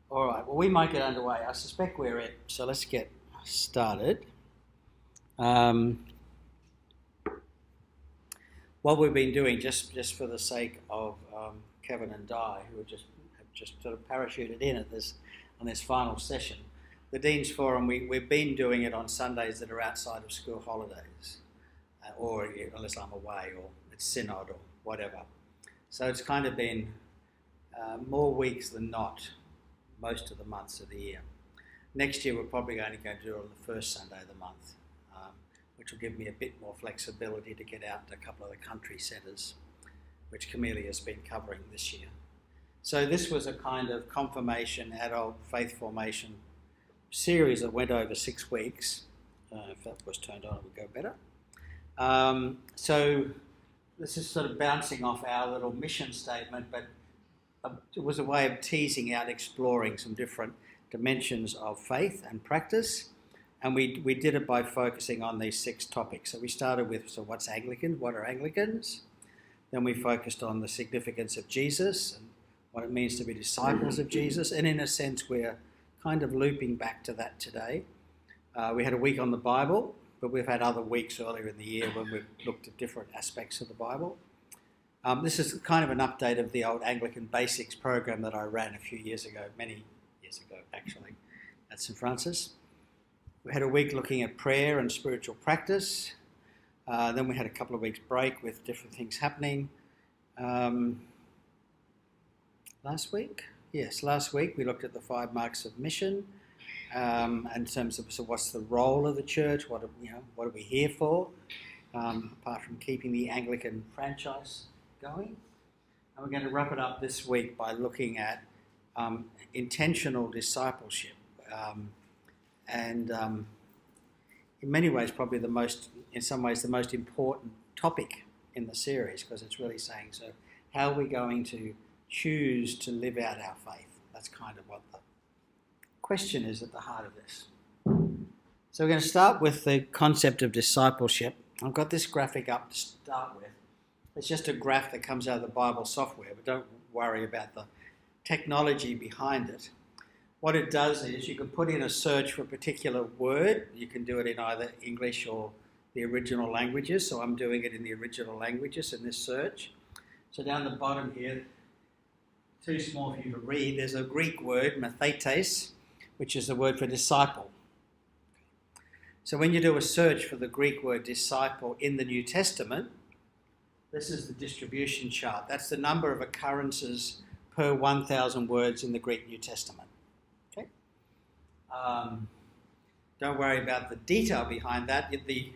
All right, well, we might get underway. I suspect we're it, so let's get started. What we've been doing, just for the sake of Kevin and Di, who have just sort of parachuted in on this final session, the Dean's Forum, we've been doing it on Sundays that are outside of school holidays, or unless I'm away, or it's synod or whatever. So it's kind of been more weeks than not, most of the months of the year. Next year we're probably only going to do it on the first Sunday of the month, which will give me a bit more flexibility to get out to a couple of the country centres, which Camellia has been covering this year. So this was a kind of confirmation, adult faith formation series that went over 6 weeks. If that was turned on, it would go better. So this is sort of bouncing off our little mission statement, but it was a way of teasing out, exploring some different dimensions of faith and practice. And we did it by focusing on these 6 topics. So we started with, so what's Anglican? What are Anglicans? Then we focused on the significance of Jesus and what it means to be disciples of Jesus. And in a sense, we're kind of looping back to that today. We had a week on the Bible, but we've had other weeks earlier in the year when we've looked at different aspects of the Bible. This is kind of an update of the old Anglican Basics program that I ran a few years ago, many years ago actually, at St Francis. We had a week looking at prayer and spiritual practice. Then we had a couple of weeks break with different things happening. Last week we looked at the 5 marks of mission in terms of, so what's the role of the church, what are we here for, apart from keeping the Anglican franchise going. And we're going to wrap it up this week by looking at intentional discipleship. In many ways, probably in some ways, the most important topic in the series, because it's really saying, so how are we going to choose to live out our faith? That's kind of what the question is at the heart of this. So we're going to start with the concept of discipleship. I've got this graphic up to start with. It's just a graph that comes out of the Bible software, but don't worry about the technology behind it. What it does is you can put in a search for a particular word. You can do it in either English or the original languages. So I'm doing it in the original languages in this search. So down the bottom here, too small for you to read, there's a Greek word, mathetes, which is the word for disciple. So when you do a search for the Greek word disciple in the New Testament, this is the distribution chart. That's the number of occurrences per 1,000 words in the Greek New Testament. Okay. Don't worry about the detail behind that. The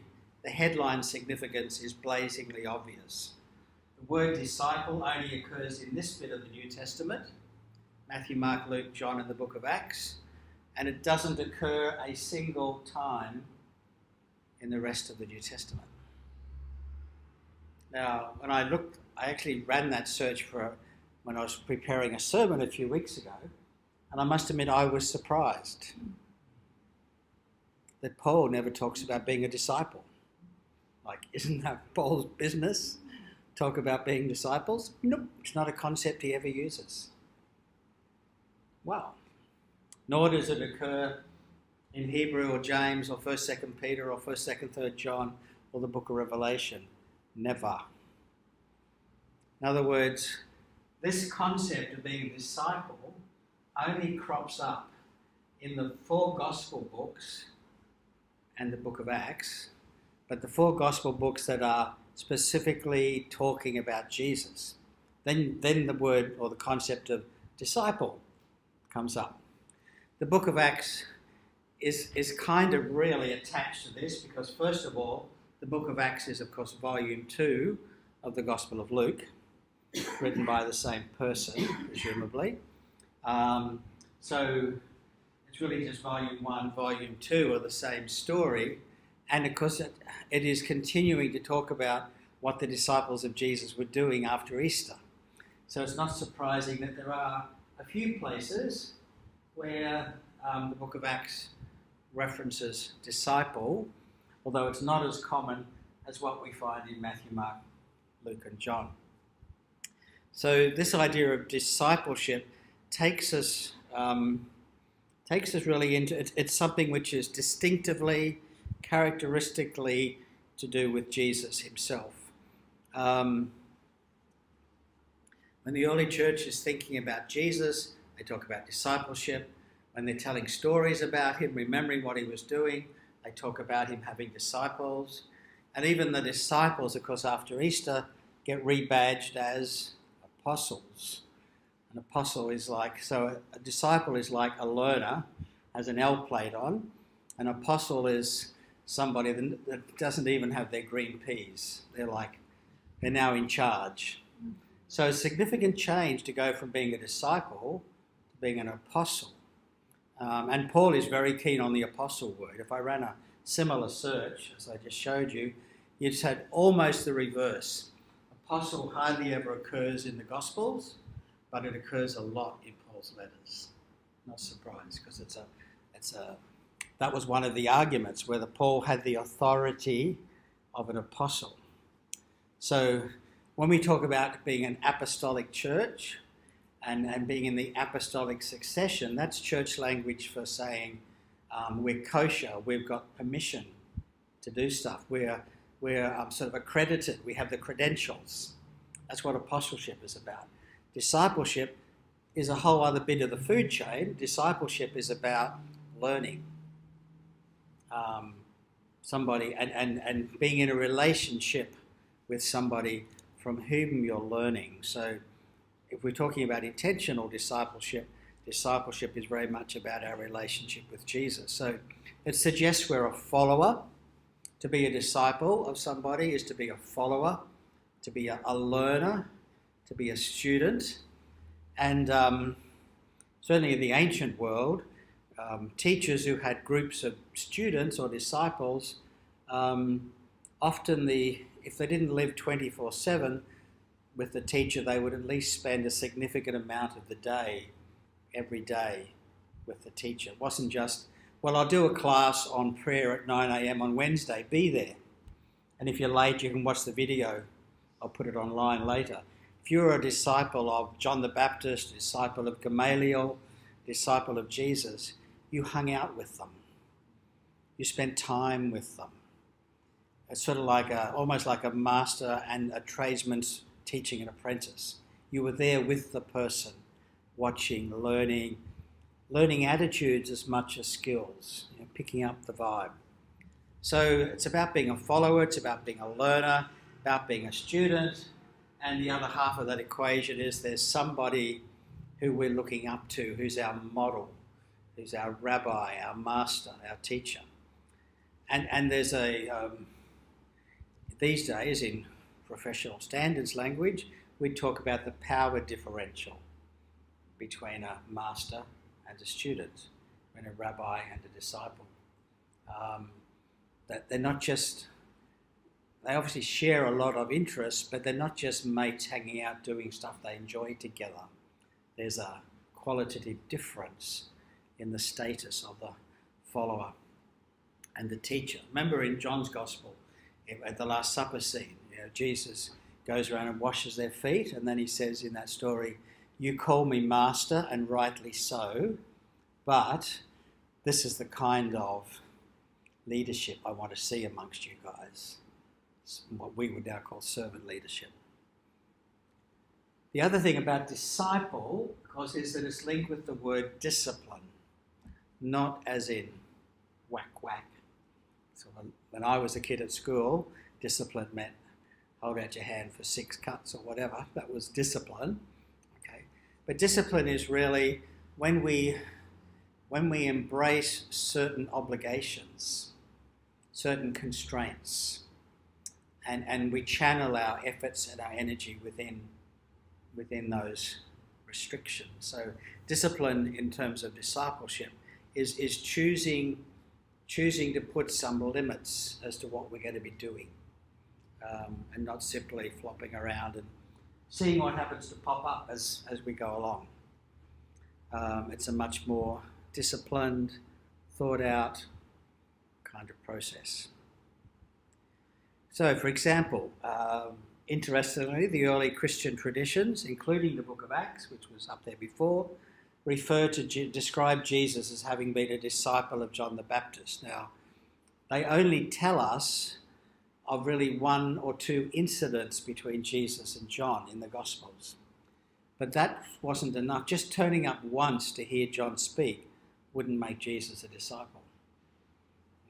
headline significance is blazingly obvious. The word disciple only occurs in this bit of the New Testament, Matthew, Mark, Luke, John, and the book of Acts, and it doesn't occur a single time in the rest of the New Testament. Now, when I actually ran that search when I was preparing a sermon a few weeks ago, and I must admit I was surprised that Paul never talks about being a disciple. Like, isn't that Paul's business? Talk about being disciples? Nope, it's not a concept he ever uses. Wow. Nor does it occur in Hebrew or James or 1st, 2nd Peter or 1st, 2nd, 3rd John or the book of Revelation. Never. In other words, this concept of being a disciple only crops up in the 4 gospel books and the book of Acts, but the 4 gospel books that are specifically talking about Jesus. Then the word or the concept of disciple comes up. The book of Acts is kind of really attached to this because, first of all, the book of Acts is, of course, volume 2 of the Gospel of Luke, written by the same person, presumably. So it's really just volume 1, volume 2 of the same story. And, of course, it is continuing to talk about what the disciples of Jesus were doing after Easter. So it's not surprising that there are a few places where the book of Acts references disciple, although it's not as common as what we find in Matthew, Mark, Luke and John. So this idea of discipleship takes us takes us really into it's something which is distinctively, characteristically to do with Jesus himself. When the early church is thinking about Jesus, they talk about discipleship. When they're telling stories about him, remembering what he was doing, they talk about him having disciples. And even the disciples, of course, after Easter, get rebadged as apostles. An apostle is like, so a disciple is like a learner, has an L plate on. An apostle is somebody that doesn't even have their green peas. They're now in charge. So a significant change to go from being a disciple to being an apostle. And Paul is very keen on the apostle word. If I ran a similar search, as I just showed you, you'd had almost the reverse. Apostle hardly ever occurs in the Gospels, but it occurs a lot in Paul's letters. Not surprised, because that was one of the arguments, whether Paul had the authority of an apostle. So when we talk about being an apostolic church and being in the apostolic succession, that's church language for saying we're kosher, we've got permission to do stuff, we're sort of accredited, we have the credentials. That's what apostleship is about. Discipleship is a whole other bit of the food chain. Discipleship is about learning. Somebody and being in a relationship with somebody from whom you're learning. So if we're talking about intentional discipleship, discipleship is very much about our relationship with Jesus. So it suggests we're a follower. To be a disciple of somebody is to be a follower, to be a learner, to be a student. And certainly in the ancient world, teachers who had groups of students or disciples, often if they didn't live 24/7 with the teacher, they would at least spend a significant amount of the day, every day, with the teacher. It wasn't just, well, I'll do a class on prayer at 9 a.m. on Wednesday, be there. And if you're late, you can watch the video. I'll put it online later. If you're a disciple of John the Baptist, disciple of Gamaliel, disciple of Jesus, you hung out with them. You spent time with them. It's sort of like almost like a master and a tradesman's teaching an apprentice. You were there with the person, watching, learning attitudes as much as skills, picking up the vibe. So it's about being a follower, it's about being a learner, about being a student, and the other half of that equation is there's somebody who we're looking up to, who's our model, who's our rabbi, our master, our teacher. And there's these days in professional standards language, we talk about the power differential between a master and a student, between a rabbi and a disciple. That they're not just, they obviously share a lot of interests, but they're not just mates hanging out doing stuff they enjoy together. There's a qualitative difference in the status of the follower and the teacher. Remember in John's Gospel, at the Last Supper scene, Jesus goes around and washes their feet, and then he says in that story, you call me master, and rightly so, but this is the kind of leadership I want to see amongst you guys. It's what we would now call servant leadership. The other thing about disciple, of course, is that it's linked with the word discipline, not as in whack whack. So when I was a kid at school, discipline meant hold out your hand for 6 cuts or whatever. That was discipline. Okay, but discipline is really when we embrace certain obligations, certain constraints, and we channel our efforts and our energy within those restrictions. So discipline in terms of discipleship is choosing to put some limits as to what we're going to be doing, and not simply flopping around and seeing what happens to pop up as we go along. It's a much more disciplined, thought out kind of process. So, for example, interestingly, the early Christian traditions, including the book of Acts, which was up there before, describe Jesus as having been a disciple of John the Baptist. Now, they only tell us of really one or two incidents between Jesus and John in the Gospels. But that wasn't enough. Just turning up once to hear John speak wouldn't make Jesus a disciple.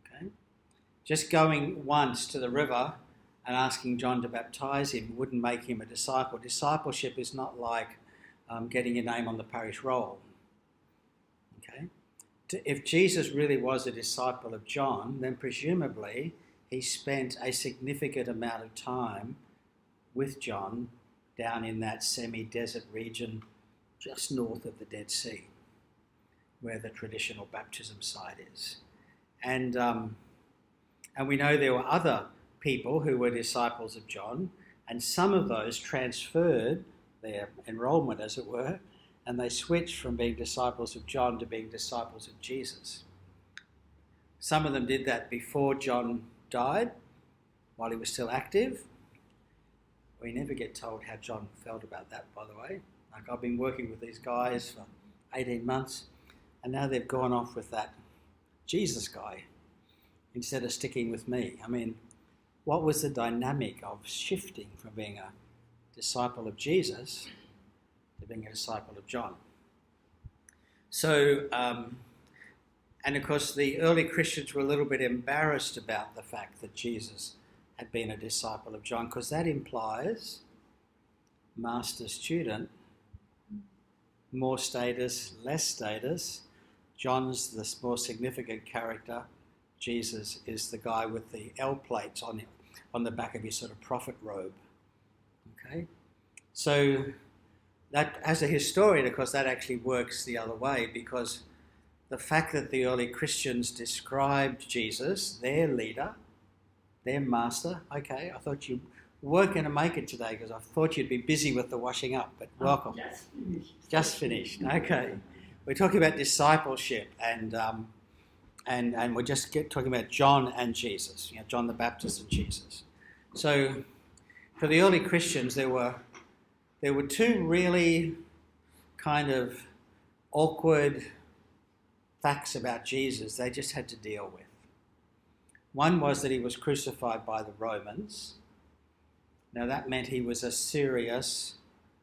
Okay? Just going once to the river and asking John to baptize him wouldn't make him a disciple. Discipleship is not like getting your name on the parish roll. Okay? If Jesus really was a disciple of John, then presumably he spent a significant amount of time with John down in that semi-desert region just north of the Dead Sea, where the traditional baptism site is. And we know there were other people who were disciples of John, and some of those transferred their enrollment, as it were, and they switched from being disciples of John to being disciples of Jesus. Some of them did that before John died, while he was still active. We never get told how John felt about that, by the way. Like, I've been working with these guys for 18 months, and now they've gone off with that Jesus guy instead of sticking with me. I mean, what was the dynamic of shifting from being a disciple of Jesus to being a disciple of John? So, and of course, the early Christians were a little bit embarrassed about the fact that Jesus had been a disciple of John, because that implies master-student, more status, less status. John's the more significant character. Jesus is the guy with the L plates on the back of his sort of prophet robe. Okay? So that, as a historian, of course, that actually works the other way, because the fact that the early Christians described Jesus, their leader, their master. Okay, I thought you weren't going to make it today because I thought you'd be busy with the washing up, but welcome. Just finished. Okay. We're talking about discipleship, and we're just talking about John and Jesus, John the Baptist and Jesus. So for the early Christians, there were two really kind of awkward facts about Jesus they just had to deal with. One was that he was crucified by the Romans. Now that meant he was a serious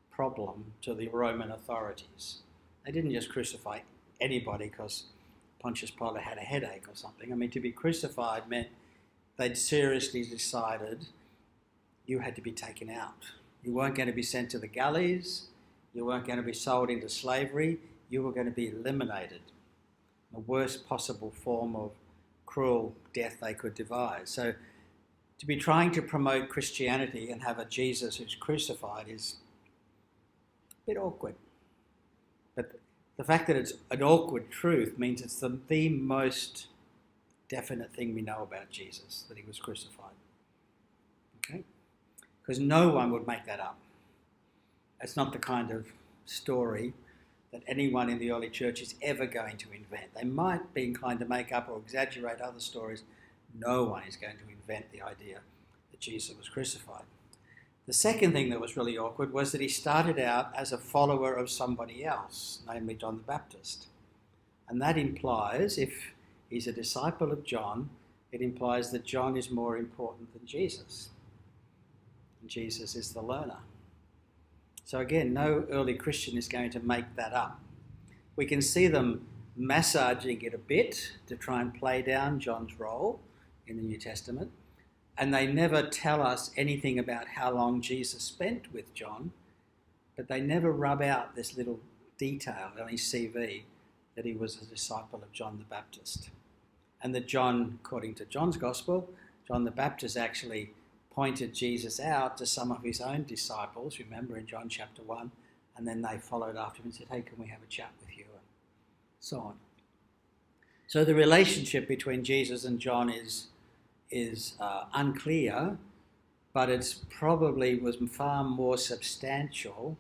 problem to the Roman authorities. They didn't just crucify anybody because Pontius Pilate had a headache or something. I mean, to be crucified meant they'd seriously decided you had to be taken out. You weren't going to be sent to the galleys. You weren't going to be sold into slavery. You were going to be eliminated. The worst possible form of cruel death they could devise. So to be trying to promote Christianity and have a Jesus who's crucified is a bit awkward. But the fact that it's an awkward truth means it's the most definite thing we know about Jesus, that he was crucified. Okay? Because no one would make that up. It's not the kind of story that anyone in the early church is ever going to invent. They might be inclined to make up or exaggerate other stories. No one is going to invent the idea that Jesus was crucified. The second thing that was really awkward was that he started out as a follower of somebody else, namely John the Baptist. And that implies, if he's a disciple of John, it implies that John is more important than Jesus. And Jesus is the learner. So again, no early Christian is going to make that up. We can see them massaging it a bit to try and play down John's role in the New Testament. And they never tell us anything about how long Jesus spent with John, but they never rub out this little detail on his CV that he was a disciple of John the Baptist. And that John, according to John's Gospel, John the Baptist actually pointed Jesus out to some of his own disciples, remember in John chapter 1, and then they followed after him and said, hey, can we have a chat with you? And so on. So the relationship between Jesus and John is unclear, but it's probably was far more substantial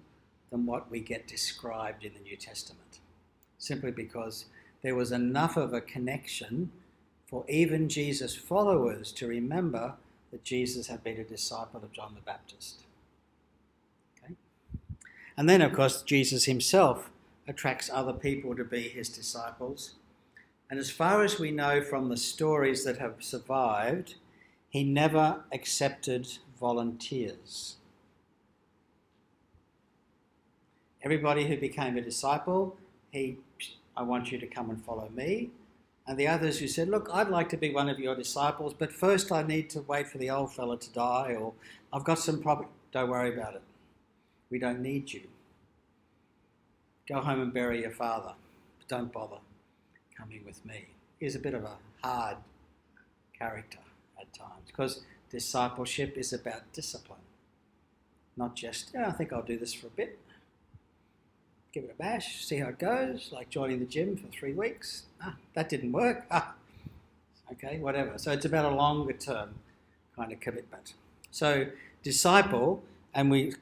than what we get described in the New Testament, simply because there was enough of a connection for even Jesus' followers to remember that Jesus had been a disciple of John the Baptist. Okay? And then, of course, Jesus himself attracts other people to be his disciples. And as far as we know from the stories that have survived, he never accepted volunteers. Everybody who became a disciple, I want you to come and follow me. And the others who said, look, I'd like to be one of your disciples, but first I need to wait for the old fella to die, or I've got some problem. Don't worry about it. We don't need you. Go home and bury your father. Don't bother coming with me. He's a bit of a hard character at times, because discipleship is about discipline. Not just, I think I'll do this for a bit. Give it a bash, see how it goes, like joining the gym for 3 weeks. That didn't work. Okay, whatever. So it's about a longer term kind of commitment. So disciple, and we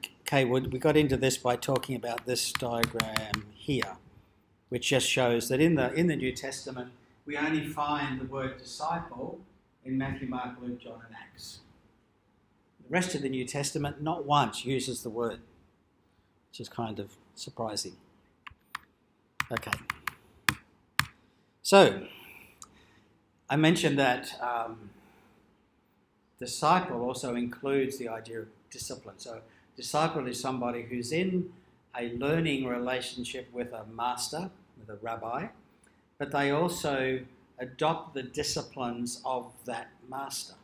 got into this by talking about this diagram here, which just shows that in the New Testament, we only find the word disciple in Matthew, Mark, Luke, John, and Acts. The rest of the New Testament not once uses the word, which is kind of surprising. Okay. So, I mentioned that disciple also includes the idea of discipline. So, disciple is somebody who's in a learning relationship with a master, with a rabbi, but they also adopt the disciplines of that master.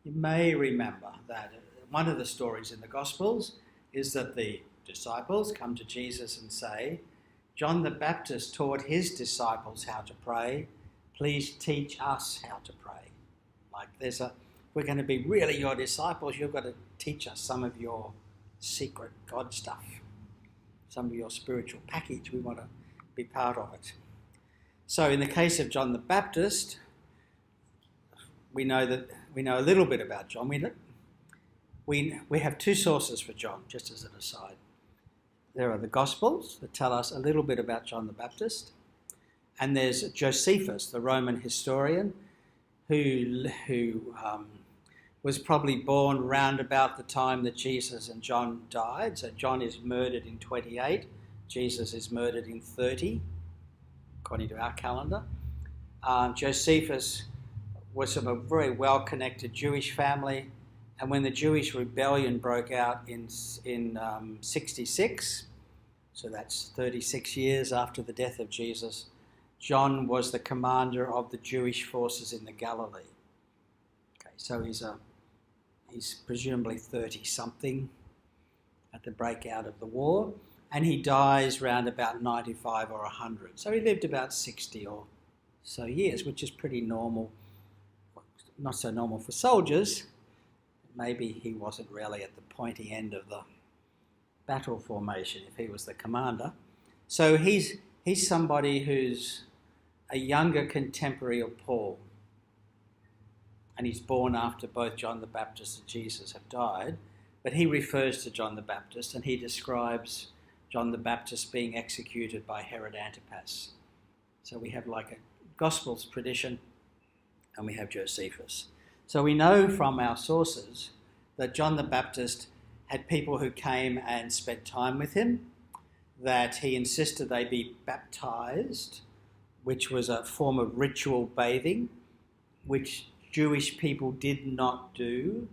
You may remember that one of the stories in the Gospels is that the disciples come to Jesus and say, John the Baptist taught his disciples how to pray. Please teach us how to pray. Like we're going to be really your disciples. You've got to teach us some of your secret God stuff, some of your spiritual package. We want to be part of it. So in the case of John the Baptist, we know a little bit about John. We have 2 sources for John, just as an aside. There are the Gospels that tell us a little bit about John the Baptist, and there's Josephus, the Roman historian, who was probably born round about the time that Jesus and John died. So John is murdered in 28, Jesus is murdered in 30, according to our calendar. Josephus was from a very well-connected Jewish family, and when the Jewish rebellion broke out in 66, so that's 36 years after the death of Jesus, John was the commander of the Jewish forces in the Galilee. Okay, so he's presumably 30-something at the breakout of the war, and he dies round about 95 or 100. So he lived about 60 or so years, which is pretty normal. Not so normal for soldiers. Maybe he wasn't really at the pointy end of the battle formation if he was the commander. So he's somebody who's a younger contemporary of Paul. And he's born after both John the Baptist and Jesus have died. But he refers to John the Baptist, and he describes John the Baptist being executed by Herod Antipas. So we have like a Gospels tradition, and we have Josephus. So we know from our sources that John the Baptist had people who came and spent time with him, that he insisted they be baptized, which was a form of ritual bathing, which Jewish people did not do.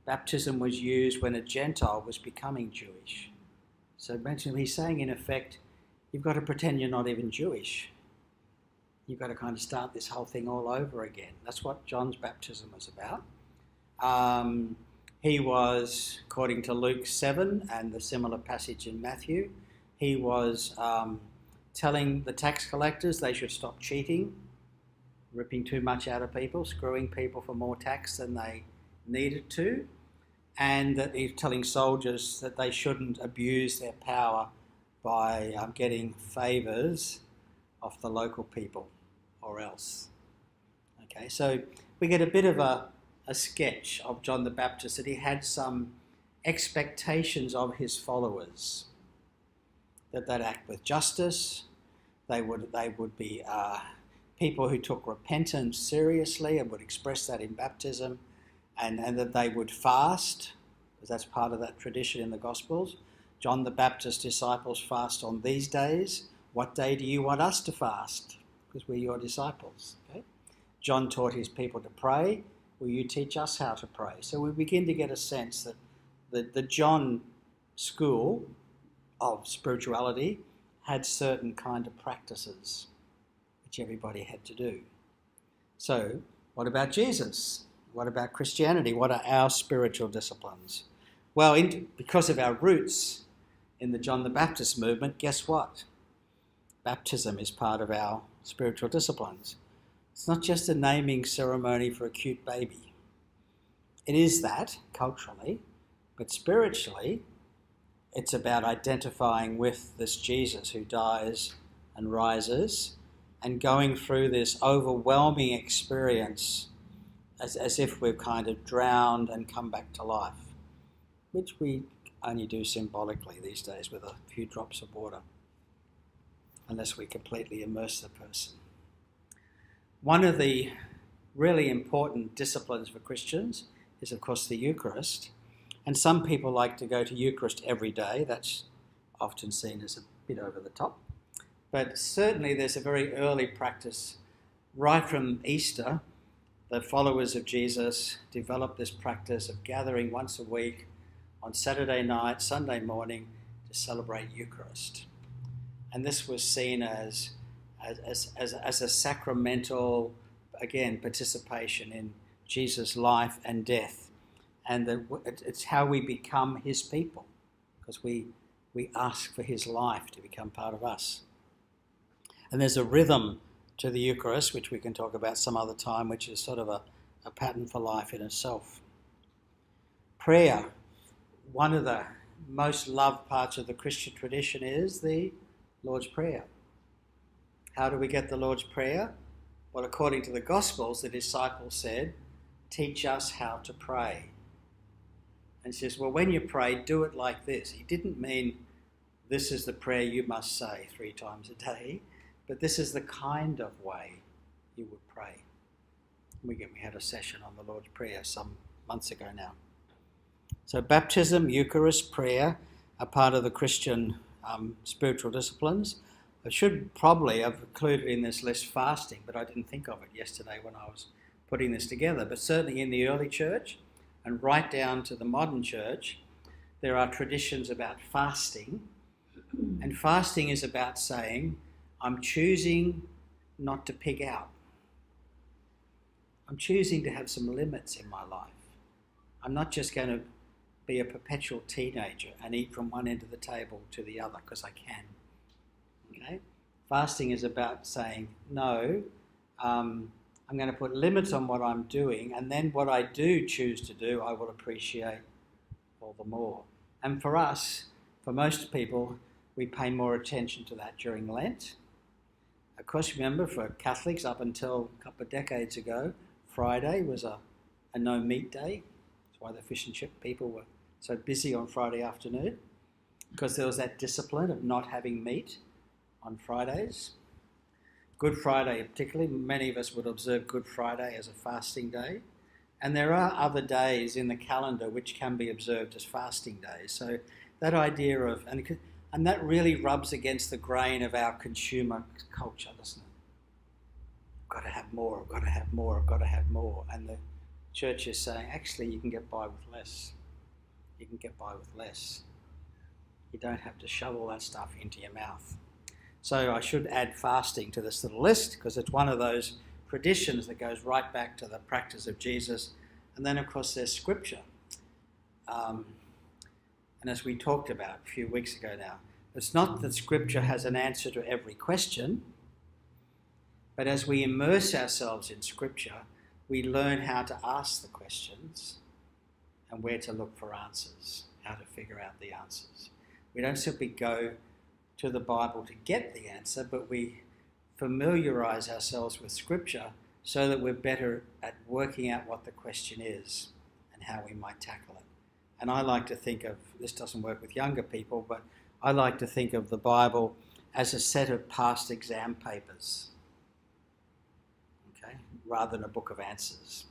Baptism was used when a Gentile was becoming Jewish. So he's saying, in effect, you've got to pretend you're not even Jewish. You've got to kind of start this whole thing all over again. That's what John's baptism was about. He was, according to Luke 7 and the similar passage in Matthew, he was telling the tax collectors they should stop cheating, ripping too much out of people, screwing people for more tax than they needed to, and that he's telling soldiers that they shouldn't abuse their power by getting favours off the local people or else. Okay, so we get a bit of a sketch of John the Baptist, that he had some expectations of his followers, that they'd act with justice, they would be people who took repentance seriously and would express that in baptism, and that they would fast, because that's part of that tradition in the Gospels. John the Baptist's disciples fast on these days. What day do you want us to fast? Because we're your disciples. Okay? John taught his people to pray. Will you teach us how to pray? So we begin to get a sense that the John school of spirituality had certain kind of practices which everybody had to do. So what about Jesus? What about Christianity? What are our spiritual disciplines? Well, because of our roots in the John the Baptist movement, guess what? Baptism is part of our spiritual disciplines. It's not just a naming ceremony for a cute baby. It is that, culturally, but spiritually, it's about identifying with this Jesus who dies and rises and going through this overwhelming experience as if we've kind of drowned and come back to life, which we only do symbolically these days with a few drops of water, unless we completely immerse the person. One of the really important disciplines for Christians is, of course, the Eucharist. And some people like to go to Eucharist every day. That's often seen as a bit over the top. But certainly there's a very early practice. Right from Easter, the followers of Jesus developed this practice of gathering once a week on Saturday night, Sunday morning to celebrate Eucharist. And this was seen as a sacramental, again, participation in Jesus' life and death. And it's how we become his people, because we ask for his life to become part of us. And there's a rhythm to the Eucharist, which we can talk about some other time, which is sort of a pattern for life in itself. Prayer. One of the most loved parts of the Christian tradition is the Lord's Prayer. How do we get the Lord's Prayer? Well, according to the Gospels, the disciples said, teach us how to pray. And he says, well, when you pray, do it like this. He didn't mean this is the prayer you must say 3 times a day, but this is the kind of way you would pray. We had a session on the Lord's Prayer some months ago now. So baptism, Eucharist, prayer are part of the Christian spiritual disciplines. I should probably have included in this list fasting, but I didn't think of it yesterday when I was putting this together. But certainly in the early church and right down to the modern church, there are traditions about fasting. And fasting is about saying, I'm choosing not to pig out. I'm choosing to have some limits in my life. I'm not just going to be a perpetual teenager and eat from one end of the table to the other because I can. Okay? Fasting is about saying, no, I'm going to put limits on what I'm doing, and then what I do choose to do, I will appreciate all the more. And for us, for most people, we pay more attention to that during Lent. Of course, remember, for Catholics, up until a couple of decades ago, Friday was a no-meat day. That's why the fish and chip people were so busy on Friday afternoon, because there was that discipline of not having meat on Fridays. Good Friday particularly, many of us would observe Good Friday as a fasting day. And there are other days in the calendar which can be observed as fasting days. So that idea of, and that really rubs against the grain of our consumer culture, doesn't it? I've got to have more, I've got to have more, I've got to have more. And the church is saying, actually, you can get by with less. You can get by with less. You don't have to shove all that stuff into your mouth. So I should add fasting to this little list, because it's one of those traditions that goes right back to the practice of Jesus. And then, of course, there's Scripture. And as we talked about a few weeks ago now, it's not that Scripture has an answer to every question, but as we immerse ourselves in Scripture, we learn how to ask the questions and where to look for answers, how to figure out the answers. We don't simply go to the Bible to get the answer, but we familiarise ourselves with Scripture so that we're better at working out what the question is and how we might tackle it. And I like to think of, this doesn't work with younger people, but I like to think of the Bible as a set of past exam papers, okay, rather than a book of answers.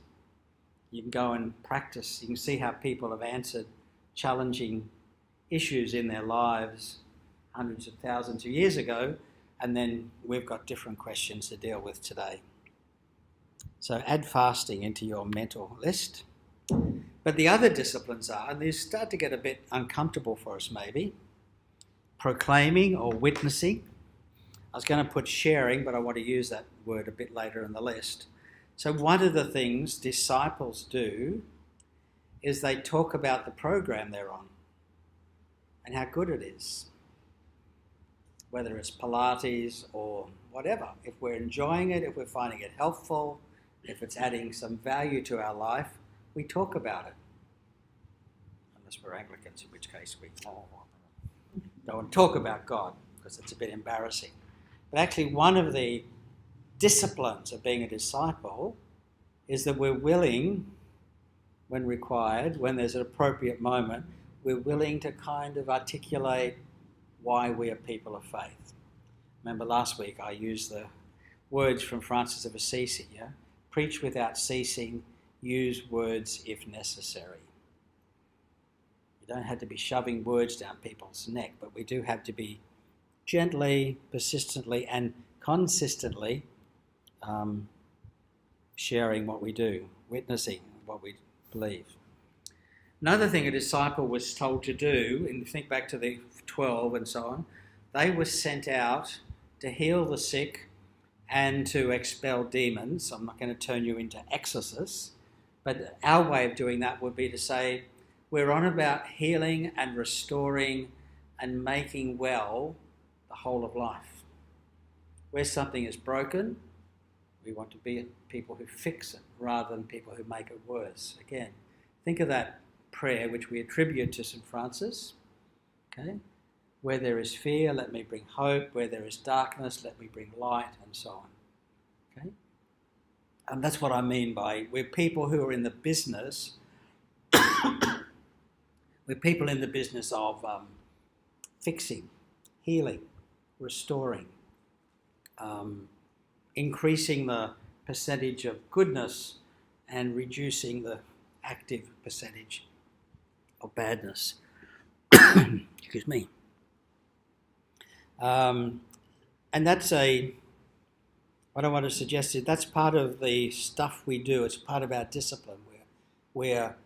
You can go and practice, you can see how people have answered challenging issues in their lives hundreds of thousands of years ago, and then we've got different questions to deal with today. So add fasting into your mental list. But the other disciplines are, and these start to get a bit uncomfortable for us maybe, proclaiming or witnessing. I was going to put sharing, but I want to use that word a bit later in the list. So one of the things disciples do is they talk about the program they're on and how good it is. Whether it's Pilates or whatever. If we're enjoying it, if we're finding it helpful, if it's adding some value to our life, we talk about it. Unless we're Anglicans, in which case we don't want to talk about God because it's a bit embarrassing. But actually one of the disciplines of being a disciple is that we're willing, when required, when there's an appropriate moment, we're willing to kind of articulate why we are people of faith. Remember last week I used the words from Francis of Assisi, yeah? Preach without ceasing, use words if necessary. You don't have to be shoving words down people's neck, but we do have to be gently, persistently and consistently sharing what we do, witnessing what we believe. Another thing a disciple was told to do, and think back to the 12 and so on, they were sent out to heal the sick and to expel demons. I'm not going to turn you into exorcists, but our way of doing that would be to say, we're on about healing and restoring and making well the whole of life. Where something is broken, we want to be people who fix it rather than people who make it worse. Again, think of that prayer which we attribute to St. Francis. Okay? Where there is fear, let me bring hope. Where there is darkness, let me bring light, and so on. Okay? And that's what I mean by we're people who are in the business. We're people in the business of fixing, healing, restoring, increasing the percentage of goodness and reducing the active percentage of badness. Excuse me. And that's what I want to suggest is that's part of the stuff we do. It's part of our discipline. We're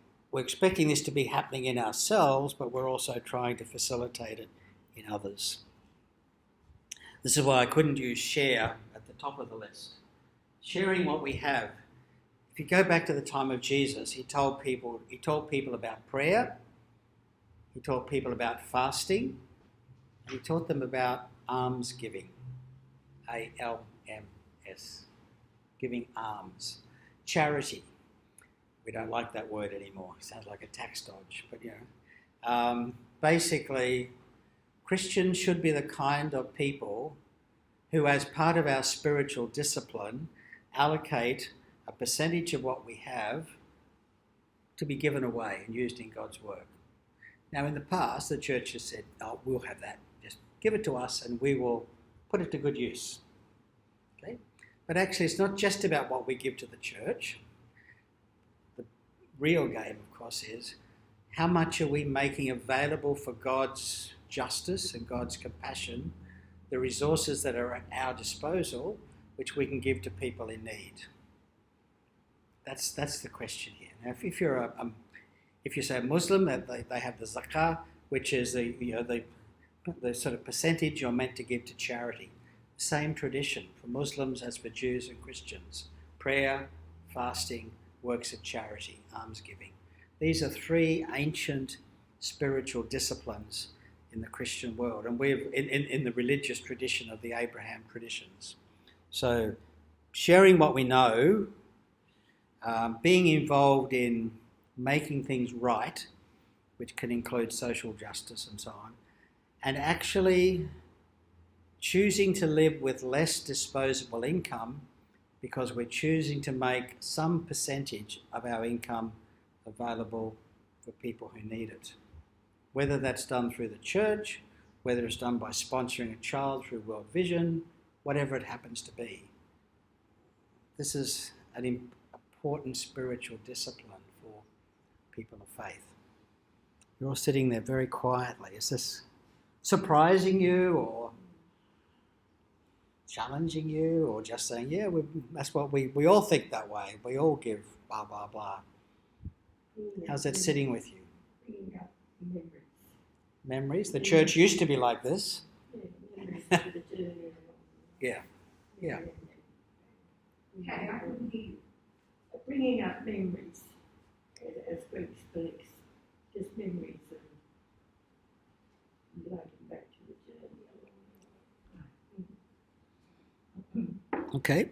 expecting this to be happening in ourselves, but we're also trying to facilitate it in others. This is why I couldn't use share at the top of the list. Sharing what we have. If you go back to the time of Jesus, he told people about prayer, he taught people about fasting, and he taught them about alms giving, ALMS, giving alms, charity. We don't like that word anymore. It sounds like a tax dodge, but basically, Christians should be the kind of people who, as part of our spiritual discipline, allocate a percentage of what we have to be given away and used in God's work. Now, in the past, the church has said, oh, we'll have that. Just give it to us and we will put it to good use. Okay? But actually, it's not just about what we give to the church. The real game, of course, is how much are we making available for God's justice and God's compassion, the resources that are at our disposal, which we can give to people in need. That's the question here. Now, if you're if you say a Muslim, that they have the zakah, which is the sort of percentage you're meant to give to charity. Same tradition for Muslims as for Jews and Christians: prayer, fasting, works of charity, almsgiving. These are three ancient spiritual disciplines in the Christian world, and we've in the religious tradition of the Abraham traditions. So, sharing what we know, being involved in making things right, which can include social justice and so on, and actually choosing to live with less disposable income because we're choosing to make some percentage of our income available for people who need it. Whether that's done through the church, whether it's done by sponsoring a child through World Vision, whatever it happens to be. This is an important spiritual discipline for people of faith. You're all sitting there very quietly. Is this surprising you or challenging you or just saying, yeah, that's what we all think that way. We all give blah, blah, blah. How's that sitting with you? Bringing up memories. Memories? The church used to be like this. Yeah, memories of the journey. Yeah. Yeah. How can we bringing up memories, as Greg speaks, just memories and liking back to the journey. Okay.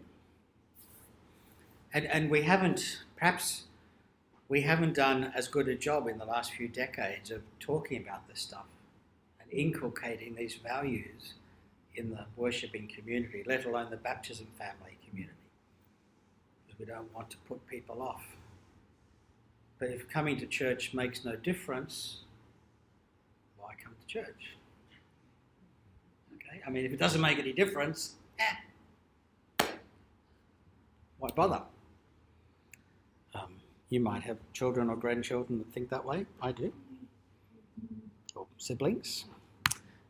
And we haven't done as good a job in the last few decades of talking about this stuff and inculcating these values in the worshipping community, let alone the baptism family community. Because we don't want to put people off. But if coming to church makes no difference, why come to church? Okay, I mean, if it doesn't make any difference, why bother? You might have children or grandchildren that think that way. I do. Or siblings.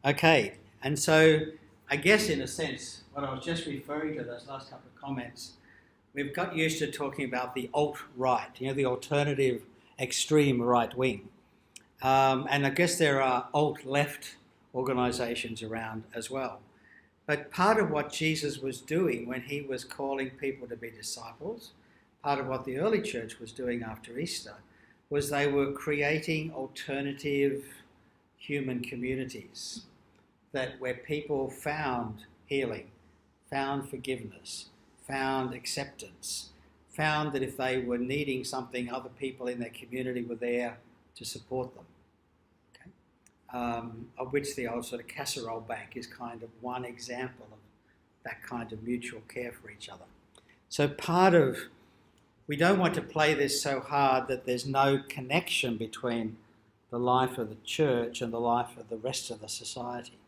Okay, and so I guess in a sense, what I was just referring to, those last couple of comments, we've got used to talking about the alt-right, the alternative extreme right wing. And I guess there are alt-left organisations around as well. But part of what Jesus was doing when he was calling people to be disciples, part of what the early church was doing after Easter, was they were creating alternative human communities where people found healing, found forgiveness, found acceptance, found that if they were needing something, other people in their community were there to support them. Of which the old sort of casserole bank is kind of one example of that kind of mutual care for each other. So we don't want to play this so hard that there's no connection between the life of the church and the life of the rest of the society.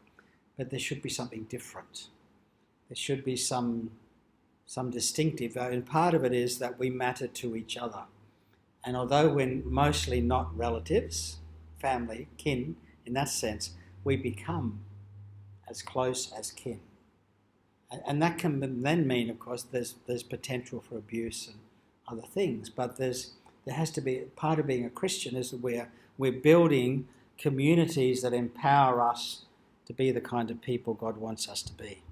But there should be something different. There should be some distinctive value. And part of it is that we matter to each other. And although we're mostly not relatives, family, kin, in that sense, we become as close as kin. And that can then mean, of course, there's potential for abuse and other things. But there has to be, part of being a Christian is that we're building communities that empower us to be the kind of people God wants us to be.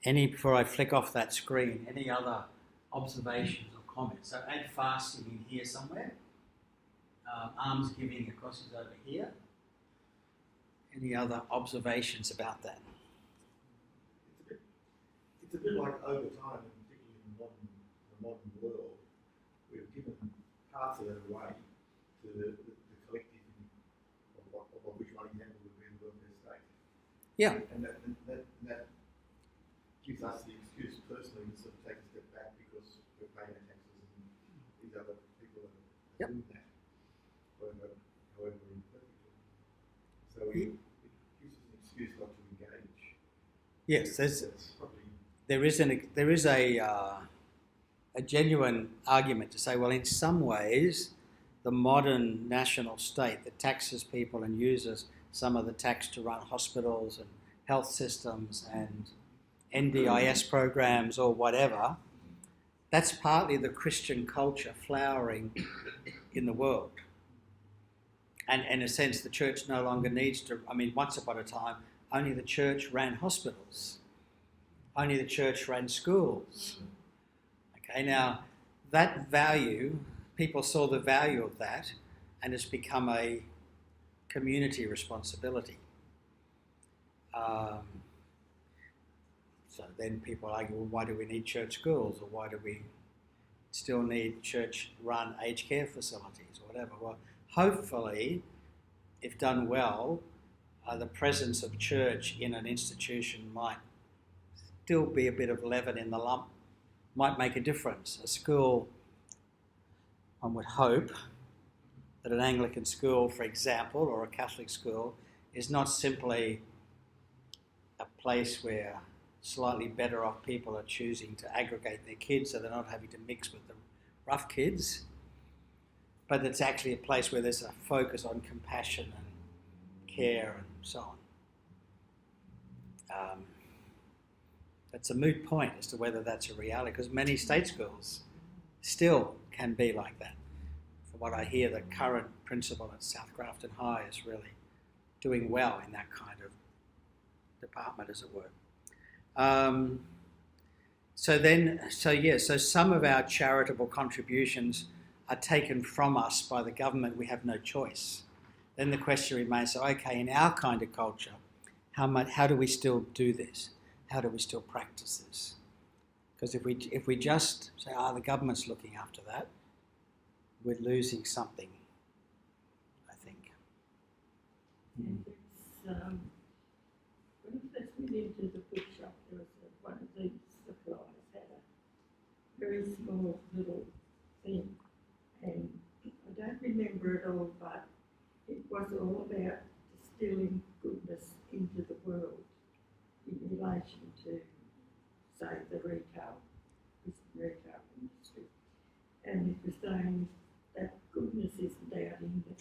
Before I flick off that screen, any other observations or comments? So add fasting in here somewhere. Alms giving, of course, is over here. Any other observations about that? It's a bit like over time, and particularly in the modern world, we've given parts of it away to the collective, of which one example would be the welfare state. Yeah. And that gives us the excuse personally to sort of take a step back because we're paying our taxes and these other people are doing that. However imperfectly. So it gives us an excuse not to engage. Yes, there is a genuine argument to say, well, in some ways, the modern national state that taxes people and uses some of the tax to run hospitals and health systems and NDIS programs or whatever, that's partly the Christian culture flowering in the world. And in a sense, the church no longer needs to, once upon a time, only the church ran hospitals. Only the church ran schools. Okay, now that value, people saw the value of that, and it's become a community responsibility. So then people argue, well, why do we need church schools, or why do we still need church-run aged care facilities, or whatever? Well, hopefully, if done well, the presence of church in an institution might still be a bit of leaven in the lump, might make a difference. A school, one would hope that an Anglican school, for example, or a Catholic school, is not simply a place where slightly better off people are choosing to aggregate their kids so they're not having to mix with the rough kids, but it's actually a place where there's a focus on compassion and care and so on. It's a moot point as to whether that's a reality, because many state schools still can be like that. From what I hear, the current principal at South Grafton High is really doing well in that kind of department, as it were. So some of our charitable contributions are taken from us by the government. We have no choice. Then the question remains, so okay, in our kind of culture, how do we still do this? How do we still practice this? Because if we just say, the government's looking after that, we're losing something, I think. And it's, when I first went into the bookshop, there was one of these supplies had a very small little thing, and I don't remember it all, but it was all about distilling goodness into the world in relation to, say, the retail industry. And it was saying that goodness isn't out in the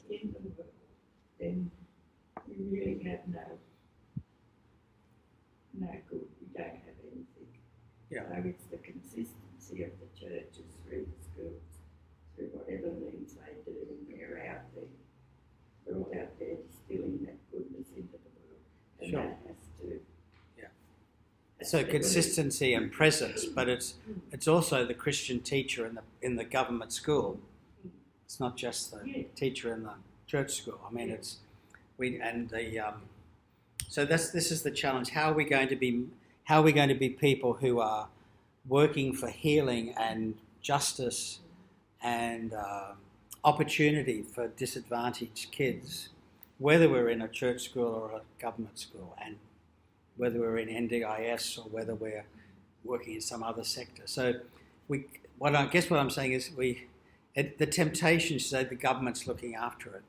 world, then we really have no good, we don't have anything. Yeah. So it's the consistency of the churches through the schools, through whatever means they do, and we're out there. We're all out there distilling that goodness into the world. And Sure. that has to... So consistency and presence, but it's also the Christian teacher in the government school. It's not just the teacher in the church school. I mean, so this is the challenge. How are we going to be people who are working for healing and justice and opportunity for disadvantaged kids, whether we're in a church school or a government school, and whether we're in NDIS or whether we're working in some other sector. So what I'm saying is the temptation to say the government's looking after it,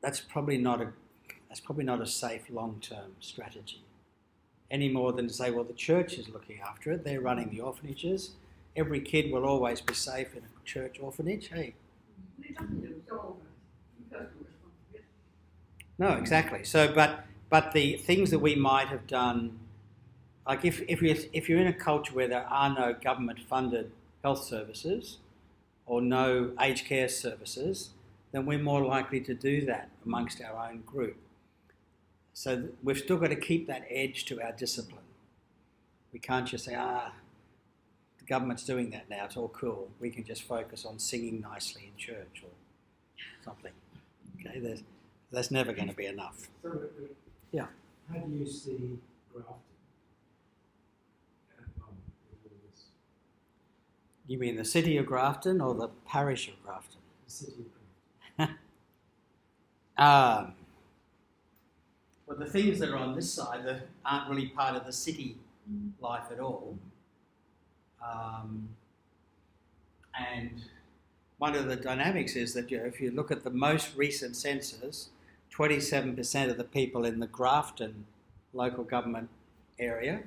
that's probably not a safe long-term strategy, any more than to say, well, the church is looking after it, they're running the orphanages, every kid will always be safe in a church orphanage. Hey. No, exactly. So, but the things that we might have done, like if you're in a culture where there are no government-funded health services or no aged care services, then we're more likely to do that amongst our own group. So we've still got to keep that edge to our discipline. We can't just say, the government's doing that now, it's all cool. We can just focus on singing nicely in church or something. Okay, that's never going to be enough. Yeah. How do you see Grafton at the moment with all this? You mean the city of Grafton or the parish of Grafton? The city of Well, the things that are on this side that aren't really part of the city life at all. And one of the dynamics is that if you look at the most recent census, 27% of the people in the Grafton local government area,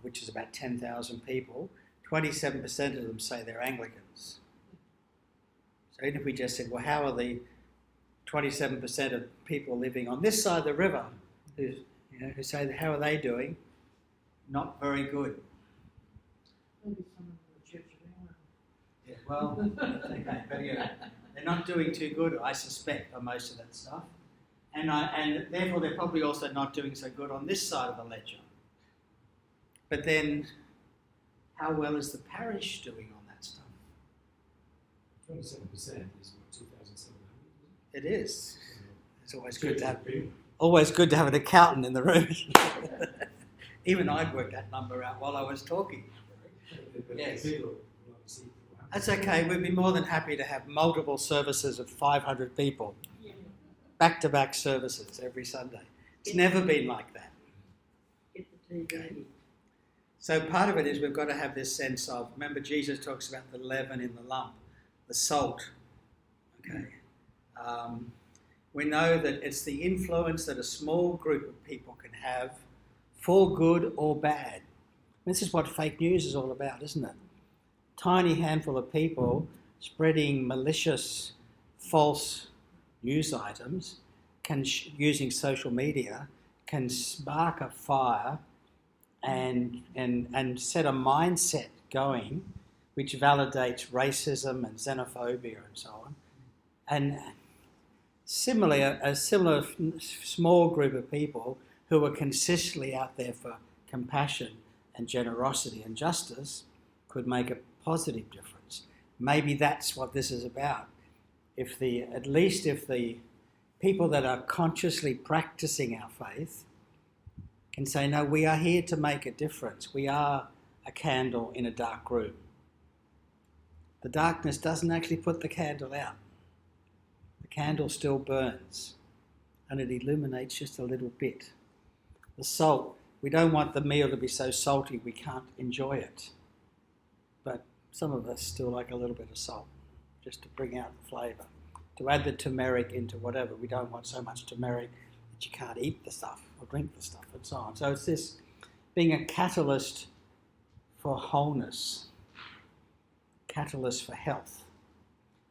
which is about 10,000 people, 27% of them say they're Anglicans. So even if we just said, well, how are the 27% of people living on this side of the river who say, how are they doing? Not very good. Maybe some of the church of Yeah, well, okay, but they're not doing too good, I suspect, on most of that stuff. And therefore they're probably also not doing so good on this side of the ledger. But then, how well is the parish doing on that stuff? 27% is what, 2,700? It is. It's always good to have an accountant in the room. Even I'd worked that number out while I was talking. Yes. That's okay. We'd be more than happy to have multiple services of 500 people, back-to-back services every Sunday. It's never been like that. Get the TV. So part of it is we've got to have this sense of, remember Jesus talks about the leaven in the lump, the salt. Okay. We know that it's the influence that a small group of people can have for good or bad. This is what fake news is all about, isn't it? Tiny handful of people spreading malicious, false news items, using social media, can spark a fire and set a mindset going which validates racism and xenophobia and so on. And similarly, a similar small group of people who are consistently out there for compassion and generosity and justice could make a positive difference. Maybe that's what this is about. At least if the people that are consciously practicing our faith can say, no, we are here to make a difference. We are a candle in a dark room. The darkness doesn't actually put the candle out. The candle still burns and it illuminates just a little bit. The salt, we don't want the meal to be so salty we can't enjoy it. But some of us still like a little bit of salt just to bring out the flavour. To add the turmeric into whatever. We don't want so much turmeric that you can't eat the stuff or drink the stuff and so on. So it's this being a catalyst for wholeness, catalyst for health.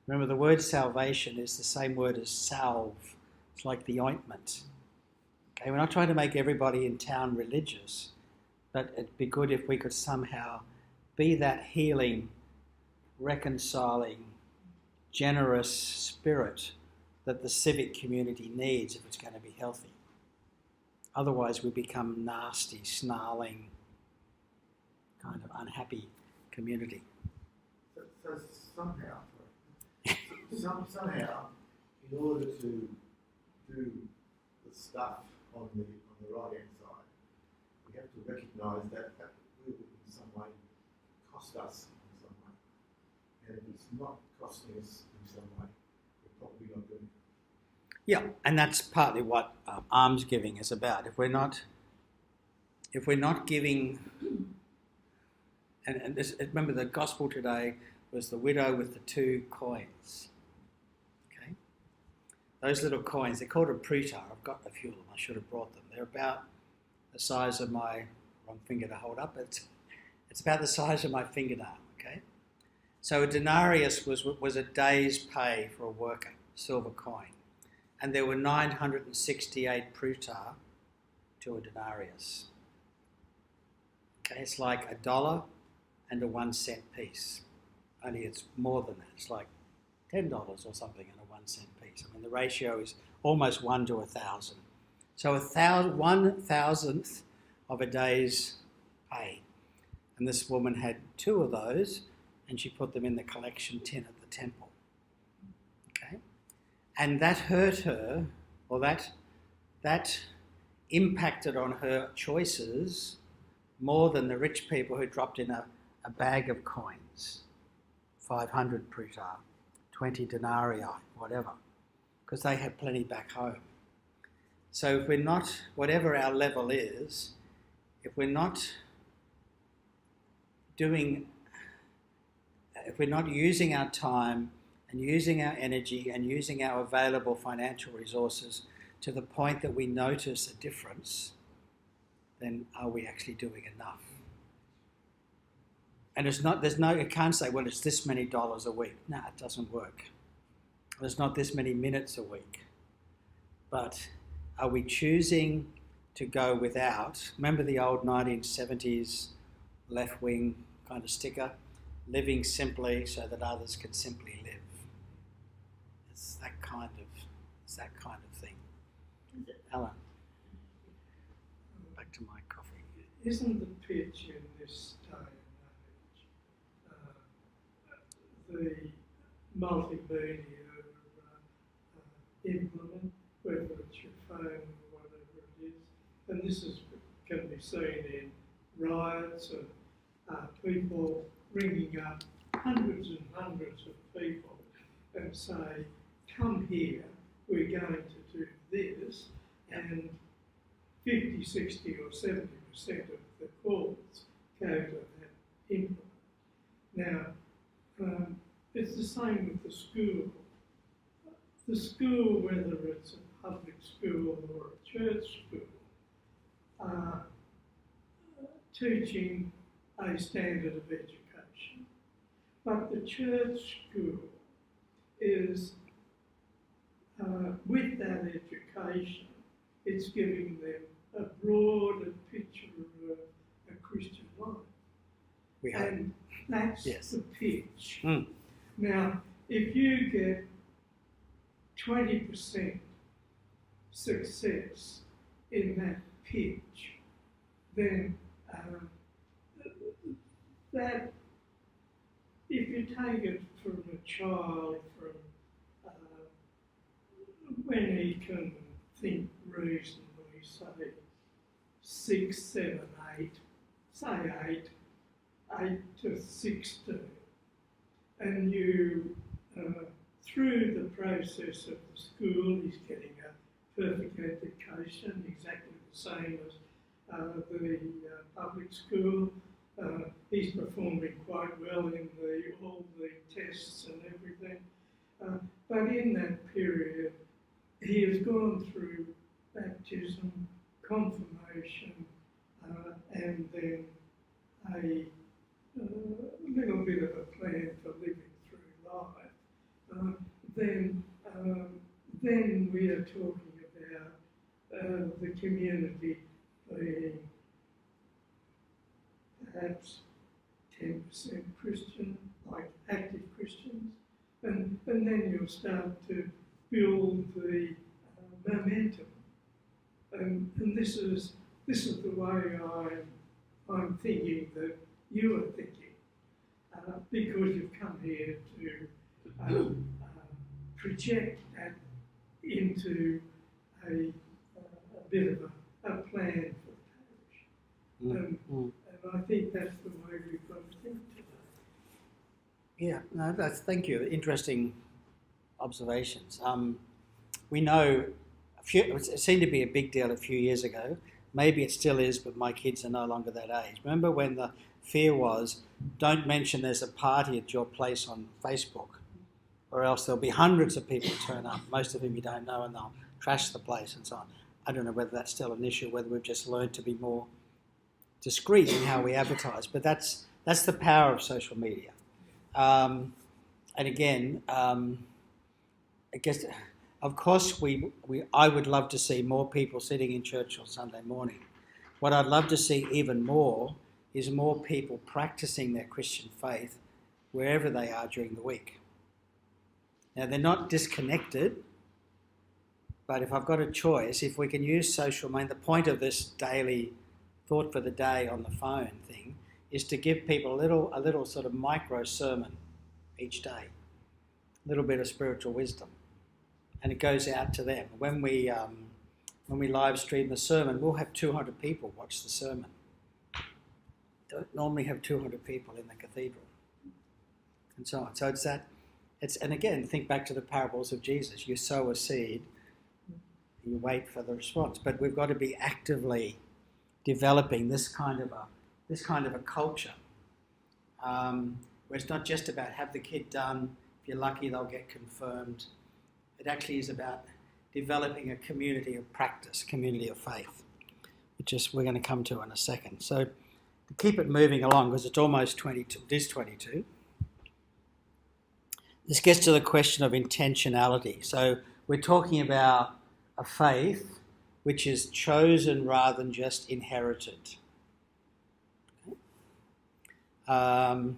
Remember, the word salvation is the same word as salve. It's like the ointment. Okay, we're not trying to make everybody in town religious, but it'd be good if we could somehow be that healing, reconciling, generous spirit that the civic community needs if it's going to be healthy. Otherwise, we become nasty, snarling, kind of unhappy community. So somehow, in order to do the stuff on the right hand side, we have to recognise that will in some way cost us in some way. And if it's not costing us in some way, we're probably not doing it. Yeah, and that's partly what alms giving is about. If we're not giving, and remember the gospel today was the widow with the 2 coins. Okay, those little coins, they're called a pruta. I've got a few of them. I should have brought them. They're about the size of my wrong finger to hold up. It's about the size of my fingernail. Okay, so a denarius was a day's pay for a worker, silver coin. And there were 968 pruta to a denarius. Okay, it's like $1 and a 1 cent piece. Only it's more than that. It's like $10 or something and a 1 cent piece. I mean, the ratio is almost 1 to 1,000. So 1,000th of a day's pay. And this woman had 2 of those, and she put them in the collection tin at the temple. Okay? And that hurt her, or that impacted on her choices more than the rich people who dropped in a bag of coins, 500 pruta, 20 denarii, whatever, because they had plenty back home. So if we're not, whatever our level is, if we're not using our time and using our energy and using our available financial resources to the point that we notice a difference, then are we actually doing enough? And it can't say, well, it's this many dollars a week. No, it doesn't work. There's not this many minutes a week. But are we choosing to go without? Remember the old 1970s left-wing kind of sticker? Living simply so that others can simply live. It's that kind of thing. Alan, back to my coffee. Isn't the pitch in this day and age the multimedia implement, whether it's your phone or whatever it is, and this can be seen in riots and people ringing up hundreds and hundreds of people and say, come here, we're going to do this, and 50, 60 or 70% of the calls go to that input. Now, it's the same with the school. The school, whether it's a public school or a church school, teaching a standard of education. But the church school is, with that education, it's giving them a broader picture of a Christian life. We hope. And that's Yes. the pitch. Mm. Now, if you get 20% success in that pitch, then that, if you take it from a child from when he can think reasonably, say 6, 7, 8, say 8 to 16, and you, through the process of the school, he's getting a perfect education, exactly the same as the public school. He's performing quite well in all the tests and everything. But in that period, he has gone through baptism, confirmation, and then a little bit of a plan for living through life. Then we are talking about the community being perhaps 10% Christian, like active Christians, and then you'll start to build the momentum. And this is the way I'm thinking that you are thinking, because you've come here to project that into a bit of a plan for the parish. And I think that's the way we've got to think today. Yeah, no, thank you. Interesting observations. We know it seemed to be a big deal a few years ago. Maybe it still is, but my kids are no longer that age. Remember when the fear was, don't mention there's a party at your place on Facebook, or else there'll be hundreds of people turn up, most of whom you don't know, and they'll trash the place and so on. I don't know whether that's still an issue, whether we've just learned to be more discreet in how we advertise, but that's the power of social media. And again, I guess, of course, I would love to see more people sitting in church on Sunday morning. What I'd love to see even more is more people practicing their Christian faith wherever they are during the week. Now, they're not disconnected, but if I've got a choice, if we can use social media, the point of this daily thought for the day on the phone thing is to give people a little sort of micro sermon each day, a little bit of spiritual wisdom, and it goes out to them. When we live stream the sermon, we'll have 200 people watch the sermon. Don't normally have 200 people in the cathedral, and so on. So and again, think back to the parables of Jesus. You sow a seed, you wait for the response, but we've got to be actively developing this kind of a culture, where it's not just about have the kid done. If you're lucky, they'll get confirmed. It actually is about developing a community of practice, community of faith, which is we're going to come to in a second. So to keep it moving along, because it's almost 22, it is 22. This gets to the question of intentionality. So we're talking about a faith which is chosen rather than just inherited. Now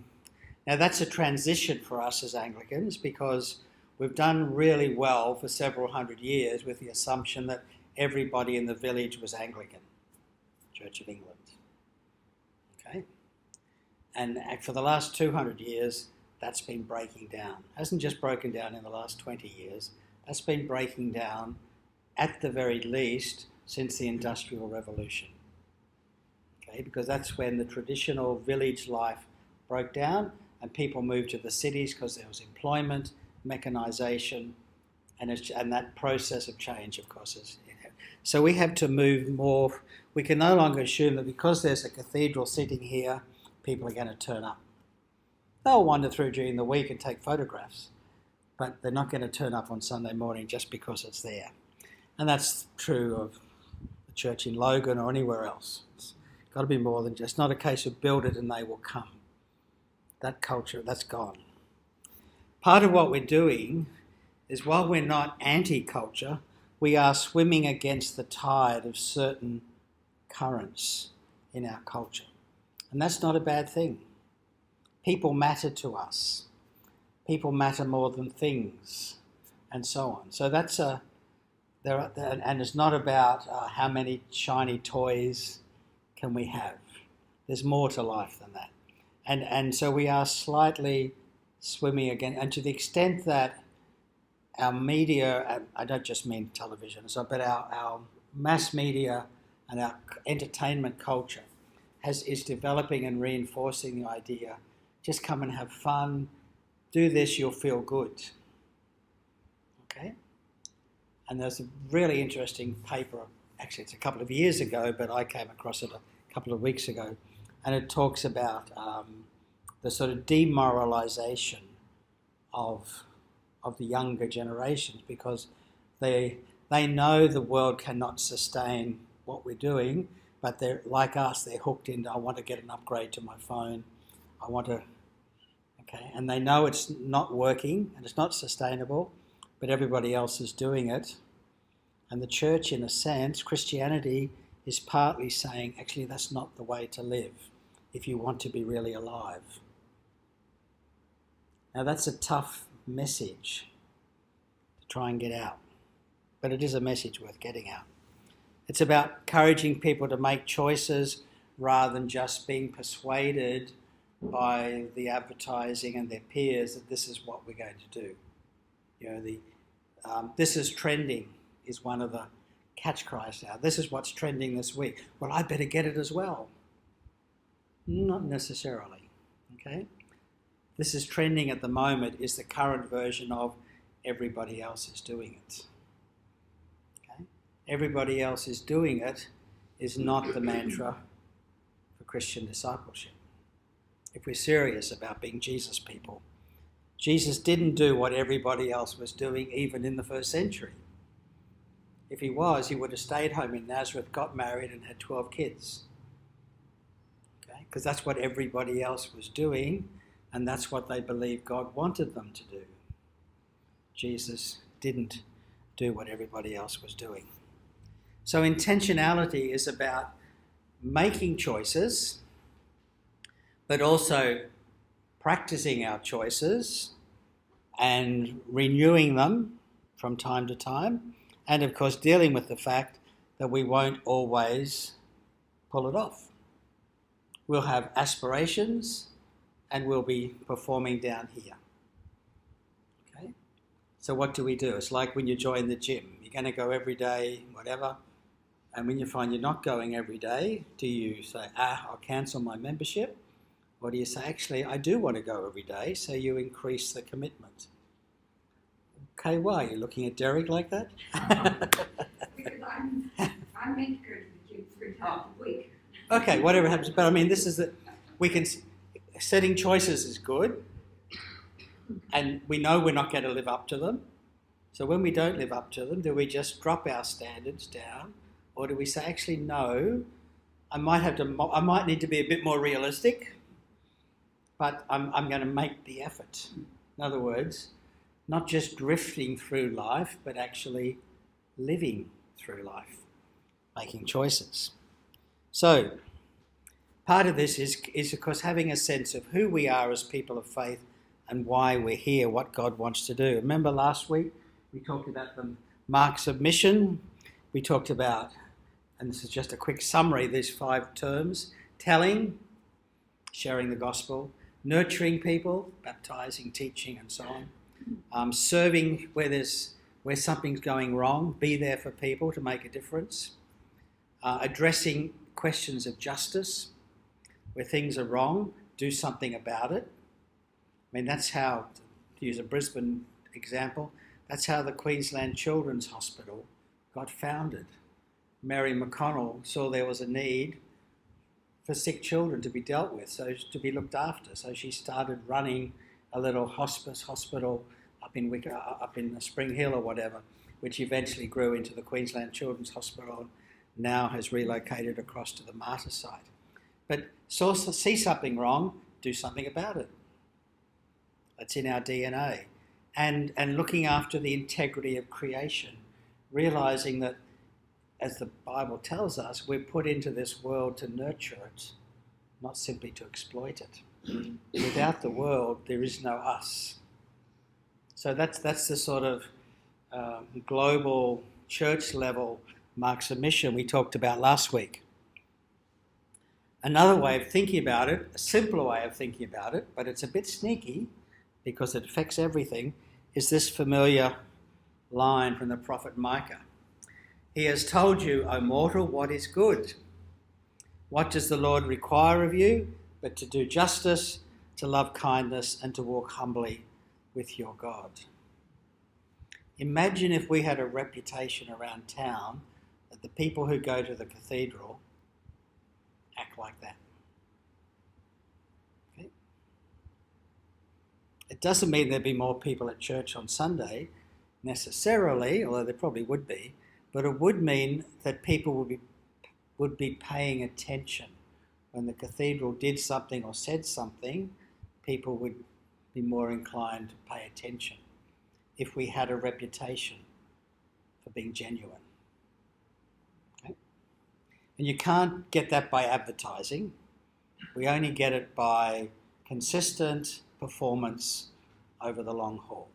that's a transition for us as Anglicans, because we've done really well for several hundred years with the assumption that everybody in the village was Anglican, Church of England. Okay? And for the last 200 years, that's been breaking down. It hasn't just broken down in the last 20 years. That's been breaking down, at the very least, since the Industrial Revolution. Okay? Because that's when the traditional village life broke down and people moved to the cities because there was employment, mechanisation, and that process of change, of course, is. So we have to move more. We can no longer assume that because there's a cathedral sitting here, people are going to turn up. They'll wander through during the week and take photographs, but they're not going to turn up on Sunday morning just because it's there. And that's true of the church in Logan or anywhere else. It's got to be more than just, not a case of build it and they will come. That culture, that's gone. Part of what we're doing is, while we're not anti-culture, we are swimming against the tide of certain currents in our culture. And that's not a bad thing. People matter to us. People matter more than things, and so on. So that's and it's not about how many shiny toys can we have. There's more to life than that. And so we are slightly swimming again, and to the extent that our media, I don't just mean television, but our mass media and our entertainment culture is developing and reinforcing the idea, just come and have fun, do this, you'll feel good. Okay? And there's a really interesting paper, actually it's a couple of years ago, but I came across it a couple of weeks ago, and it talks about the sort of demoralisation of the younger generations, because they know the world cannot sustain what we're doing, but they're like us, they're hooked into, I want to get an upgrade to my phone, I want to, okay, and they know it's not working and it's not sustainable, but everybody else is doing it. And the church, in a sense, Christianity, is partly saying, actually, that's not the way to live if you want to be really alive. Now, that's a tough message to try and get out, but it is a message worth getting out. It's about encouraging people to make choices rather than just being persuaded by the advertising and their peers that this is what we're going to do. You know, this is trending is one of the catch cries now. This is what's trending this week. Well, I better get it as well. Not necessarily, okay? This is trending at the moment is the current version of everybody else is doing it. Okay? Everybody else is doing it is not the mantra for Christian discipleship. If we're serious about being Jesus people, Jesus didn't do what everybody else was doing even in the first century. If he was, he would have stayed home in Nazareth, got married and had 12 kids. Okay? Because that's what everybody else was doing, and that's what they believed God wanted them to do. Jesus didn't do what everybody else was doing. So intentionality is about making choices, but also practicing our choices and renewing them from time to time, and of course dealing with the fact that we won't always pull it off. We'll have aspirations and we'll be performing down here. Okay? So what do we do? It's like when you join the gym. You're going to go every day, whatever, and when you find you're not going every day, do you say, I'll cancel my membership? Or do you say, actually, I do want to go every day, so you increase the commitment? Okay, why? Are you looking at Derek like that? Because I'm meant to go to the gym 3 times a week. Okay, whatever happens. But I mean, this is that setting choices is good, and we know we're not going to live up to them. So when we don't live up to them, do we just drop our standards down, or do we say, actually, no, I might need to be a bit more realistic, but I'm going to make the effort. In other words, not just drifting through life, but actually living through life, making choices. So part of this is of course having a sense of who we are as people of faith and why we're here, what God wants to do. Remember last week we talked about the marks of mission. We talked about, and this is just a quick summary, these 5 terms: telling, sharing the gospel; nurturing people, baptizing, teaching, and so on; serving where something's going wrong, be there for people to make a difference; addressing questions of justice, where things are wrong, do something about it. I mean, that's how, to use a Brisbane example, that's how the Queensland Children's Hospital got founded. Mary McConnell saw there was a need for sick children to be dealt with, so to be looked after. So she started running a little hospice hospital up in Spring Hill or whatever, which eventually grew into the Queensland Children's Hospital and now has relocated across to the Martyr site. But see something wrong, do something about it. It's in our DNA. And looking after the integrity of creation, realizing that, as the Bible tells us, we're put into this world to nurture it, not simply to exploit it. Without the world, there is no us. So that's the sort of global church level marks of mission we talked about last week. Another way of thinking about it, a simpler way of thinking about it, but it's a bit sneaky because it affects everything, is this familiar line from the prophet Micah. He has told you, O mortal, what is good. What does the Lord require of you but to do justice, to love kindness, and to walk humbly with your God? Imagine if we had a reputation around town that the people who go to the cathedral act like that. Okay? It doesn't mean there'd be more people at church on Sunday necessarily, although there probably would be, but it would mean that people would be paying attention. When the cathedral did something or said something, people would be more inclined to pay attention if we had a reputation for being genuine. Okay? And you can't get that by advertising. We only get it by consistent performance over the long haul.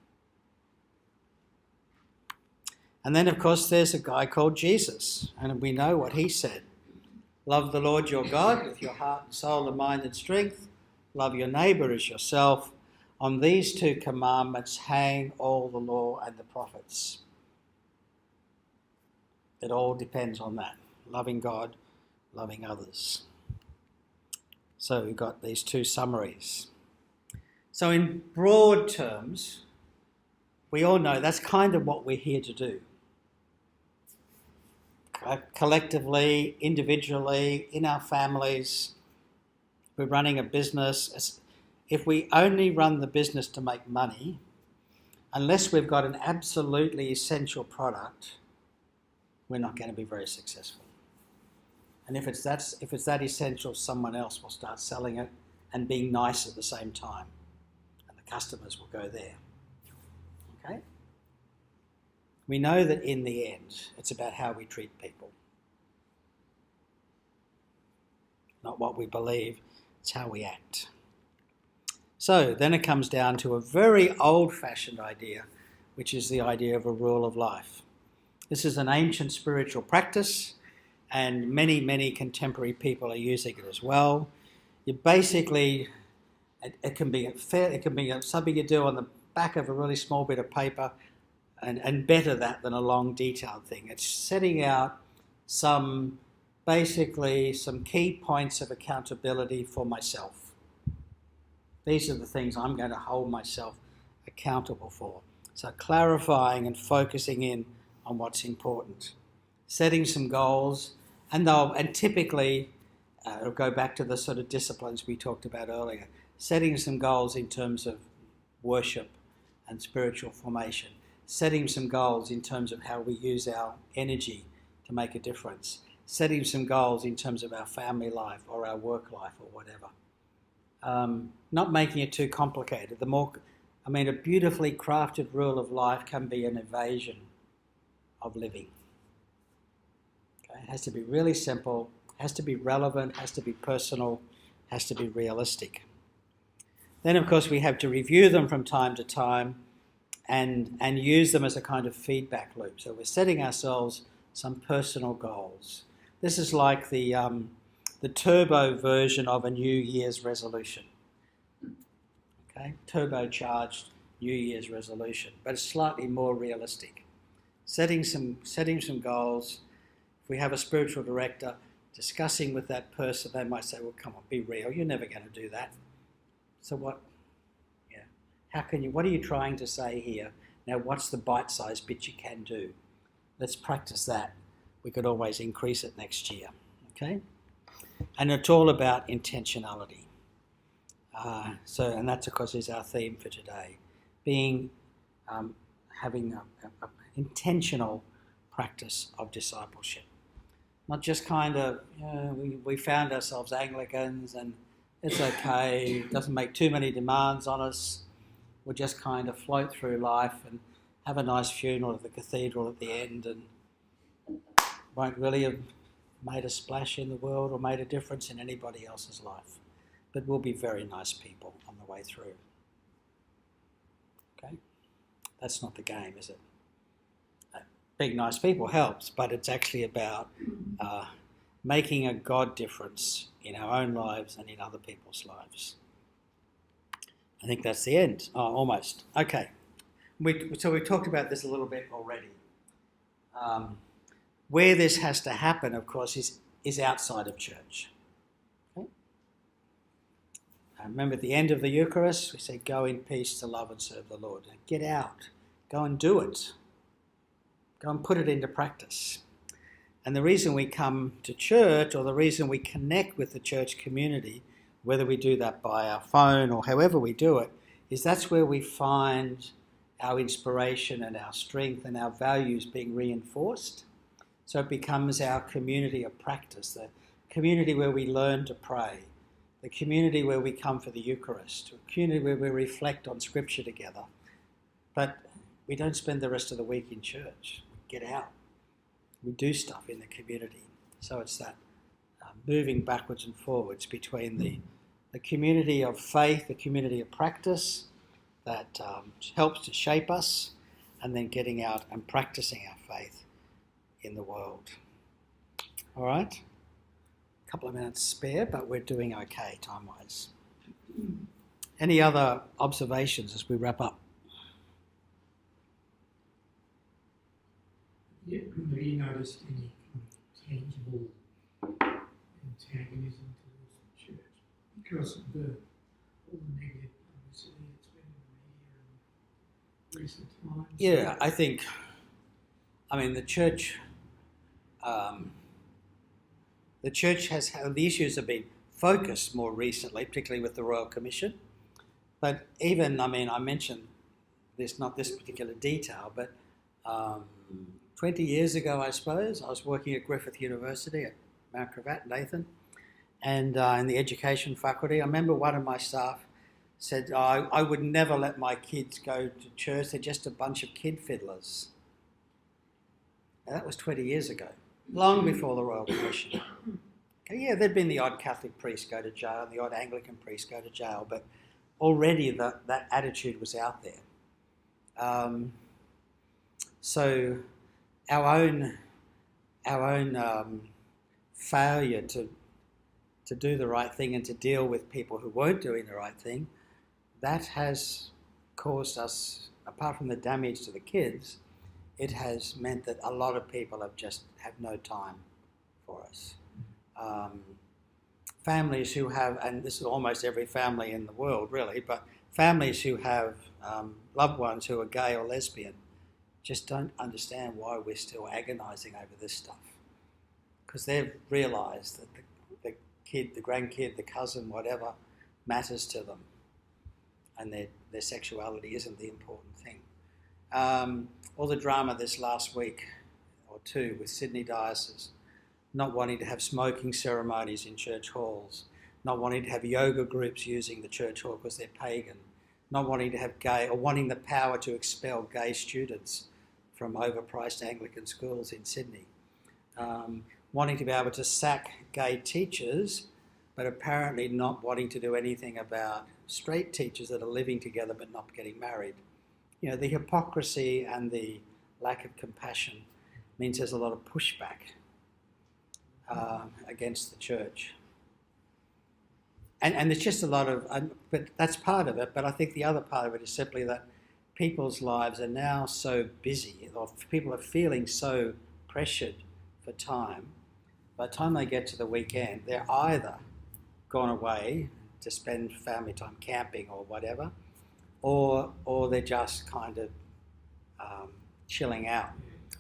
And then, of course, there's a guy called Jesus, and we know what he said. Love the Lord your God with your heart and soul and mind and strength. Love your neighbour as yourself. On these two commandments hang all the law and the prophets. It all depends on that. Loving God, loving others. So we've got these two summaries. So in broad terms, we all know that's kind of what we're here to do. Collectively, individually, in our families, we're running a business. If we only run the business to make money, unless we've got an absolutely essential product, we're not going to be very successful. And if it's that essential, someone else will start selling it and being nice at the same time. And the customers will go there. Okay? We know that in the end, it's about how we treat people. Not what we believe, it's how we act. So then it comes down to a very old-fashioned idea, which is the idea of a rule of life. This is an ancient spiritual practice, and many, many contemporary people are using it as well. You basically, it can be something you do on the back of a really small bit of paper, and better that than a long detailed thing. It's setting out some key points of accountability for myself. These are the things I'm going to hold myself accountable for. So clarifying and focusing in on what's important. Setting some goals, and typically, it'll go back to the sort of disciplines we talked about earlier. Setting some goals in terms of worship and spiritual formation. Setting some goals in terms of how we use our energy to make a difference. Setting some goals in terms of our family life or our work life or whatever. Not making it too complicated. A beautifully crafted rule of life can be an evasion of living. Okay? It has to be really simple, has to be relevant, has to be personal, has to be realistic. Then, of course, we have to review them from time to time and use them as a kind of feedback loop. So we're setting ourselves some personal goals. This is like the turbo version of a New Year's resolution. Okay, turbocharged New Year's resolution, but it's slightly more realistic. Setting some goals. If we have a spiritual director, discussing with that person, they might say, well, come on, be real, you're never going to do that. So what? Yeah. What are you trying to say here? Now, what's the bite-sized bit you can do? Let's practice that. We could always increase it next year. Okay? And it's all about intentionality. And that's, of course, is our theme for today. Having an intentional practice of discipleship. Not just kind of, we found ourselves Anglicans and it's okay, it doesn't make too many demands on us. will just kind of float through life and have a nice funeral at the cathedral at the end and won't really have made a splash in the world or made a difference in anybody else's life. But we'll be very nice people on the way through. Okay? That's not the game, is it? Being nice people helps, but it's actually about making a God difference in our own lives and in other people's lives. I think that's the end. Oh, almost. Okay. So we've talked about this a little bit already. Where this has to happen, of course, is outside of church. Okay? Remember at the end of the Eucharist, we say, go in peace to love and serve the Lord. Get out. Go and do it. Go and put it into practice. And the reason we come to church, or the reason we connect with the church community, whether we do that by our phone or however we do it, is that's where we find our inspiration and our strength and our values being reinforced. So it becomes our community of practice, the community where we learn to pray, the community where we come for the Eucharist, a community where we reflect on Scripture together. But we don't spend the rest of the week in church. We get out. We do stuff in the community. So it's that moving backwards and forwards between the community of faith, the community of practice that helps to shape us, and then getting out and practicing our faith in the world. All right? A couple of minutes spare, but we're doing okay time-wise. Any other observations as we wrap up? Yeah, have you noticed any kind of tangible antagonism towards the church because of all the negative publicity that's been in the media in recent times? Yeah, the church has had, the issues have been focused more recently, particularly with the Royal Commission. But even, I mentioned this, not this particular detail, but 20 years ago, I suppose, I was working at Griffith University at Mount Cravat, Nathan, and in the education faculty. I remember one of my staff said, I would never let my kids go to church, they're just a bunch of kid fiddlers. Now, that was 20 years ago, long before the Royal Commission. Okay, yeah, there'd been the odd Catholic priest go to jail, the odd Anglican priest go to jail, but already that attitude was out there. So our own failure to do the right thing and to deal with people who weren't doing the right thing, that has caused us, apart from the damage to the kids, it has meant that a lot of people have no time for us. Families who have, and this is almost every family in the world really, but families who have loved ones who are gay or lesbian just don't understand why we're still agonising over this stuff. Because they've realised that the kid, the grandkid, the cousin, whatever, matters to them. And their sexuality isn't the important thing. All the drama this last week or two with Sydney Diocese, not wanting to have smoking ceremonies in church halls, not wanting to have yoga groups using the church hall because they're pagan, not wanting to have gay, or wanting the power to expel gay students from overpriced Anglican schools in Sydney, wanting to be able to sack gay teachers, but apparently not wanting to do anything about straight teachers that are living together but not getting married. You know, the hypocrisy and the lack of compassion means there's a lot of pushback against the church. And there's just a lot of, but that's part of it, but I think the other part of it is simply that people's lives are now so busy, or people are feeling so pressured for time. By the time they get to the weekend, they're either gone away to spend family time camping or whatever, or they're just kind of chilling out,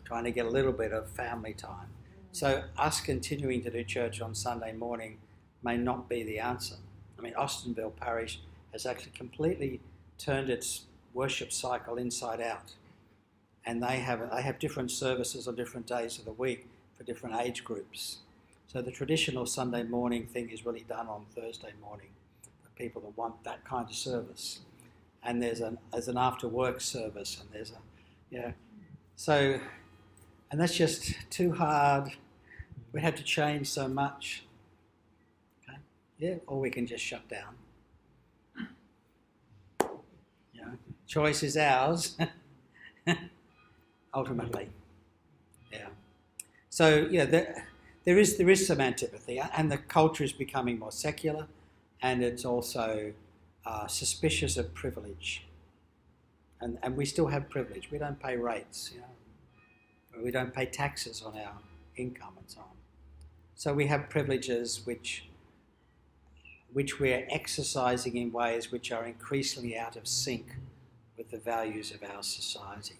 trying to get a little bit of family time. So us continuing to do church on Sunday morning may not be the answer. I mean, Austinville Parish has actually completely turned its worship cycle inside out, and they have different services on different days of the week for different age groups. So the traditional Sunday morning thing is really done on Thursday morning for people that want that kind of service. and there's an after work service, and there's a, so, and that's just too hard. We have to change so much. Okay, yeah, or we can just shut down. Choice is ours. Ultimately, yeah. So there is some antipathy, and the culture is becoming more secular, and it's also suspicious of privilege. And we still have privilege. We don't pay rates, we don't pay taxes on our income and so on. So we have privileges which we're exercising in ways which are increasingly out of sync with the values of our society.